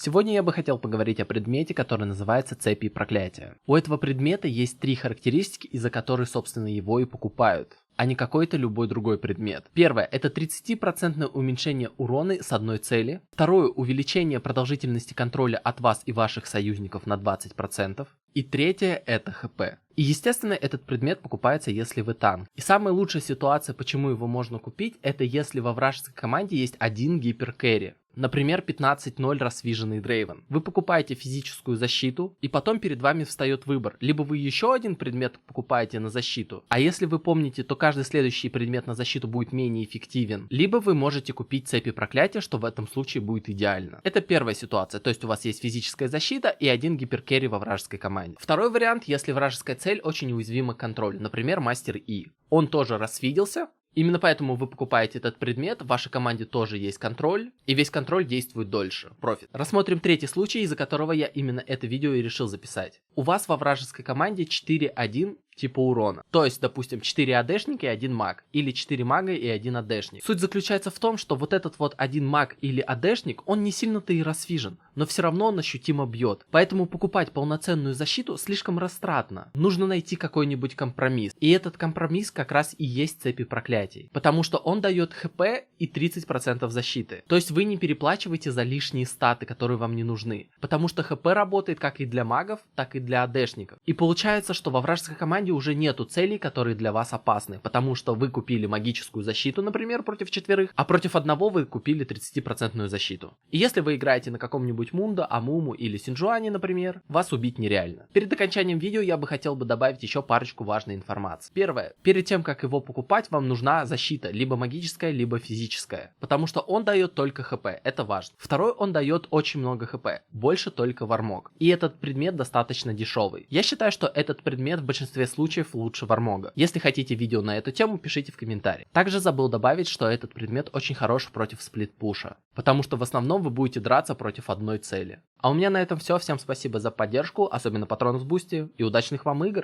Сегодня я бы хотел поговорить о предмете, который называется цепи и проклятия. У этого предмета есть 3 характеристики, из-за которых, собственно, его и покупают, а не какой-то любой другой предмет. Первое – это 30% уменьшение урона с одной цели. Второе – увеличение продолжительности контроля от вас и ваших союзников на 20%. И третье – это ХП. И естественно, этот предмет покупается, если вы танк. И самая лучшая ситуация, почему его можно купить, это если во вражеской команде есть один гиперкэрри. Например, 15-0 рассвиженный Дрейвен. Вы покупаете физическую защиту, и потом перед вами встает выбор. Либо вы еще один предмет покупаете на защиту, а если вы помните, то каждый следующий предмет на защиту будет менее эффективен. Либо вы можете купить цепи проклятия, что в этом случае будет идеально. Это первая ситуация, то есть у вас есть физическая защита и один гиперкэрри во вражеской команде. Второй вариант, если вражеская цель очень уязвима к контролю, например, мастер И. Он тоже рассвиделся. Именно поэтому вы покупаете этот предмет, в вашей команде тоже есть контроль, и весь контроль действует дольше. Профит. Рассмотрим третий случай, из-за которого я именно это видео и решил записать. У вас во вражеской команде 4-1 типа урона. То есть, допустим, 4 АДшника и 1 маг, или 4 мага и 1 АДшник. Суть заключается в том, что вот этот вот 1 маг или АДшник, он не сильно-то и рассвижен, но все равно он ощутимо бьет. Поэтому покупать полноценную защиту слишком растратно. Нужно найти какой-нибудь компромисс. И этот компромисс как раз и есть цепи проклятий. Потому что он дает ХП и 30% защиты. То есть вы не переплачиваете за лишние статы, которые вам не нужны. Потому что ХП работает как и для магов, так и для АДшников. И получается, что во вражеской команде уже нету целей, которые для вас опасны, потому что вы купили магическую защиту, например, против 4, а против одного вы купили 30% защиту. И если вы играете на каком-нибудь Мундо, Амуму или Синджуане, например, вас убить нереально. Перед окончанием видео я бы хотел добавить еще парочку важной информации. Первое. Перед тем, как его покупать, вам нужна защита, либо магическая, либо физическая, потому что он дает только ХП, это важно. Второй, он дает очень много ХП, больше только Вармог. И этот предмет достаточно дешевый. Я считаю, что этот предмет в большинстве случаев лучше Вармога. Если хотите видео на эту тему, пишите в комментариях. Также забыл добавить, что этот предмет очень хорош против сплитпуша, потому что в основном вы будете драться против одной цели. А у меня на этом все. Всем спасибо за поддержку, особенно патронов с Бусти, и удачных вам игр!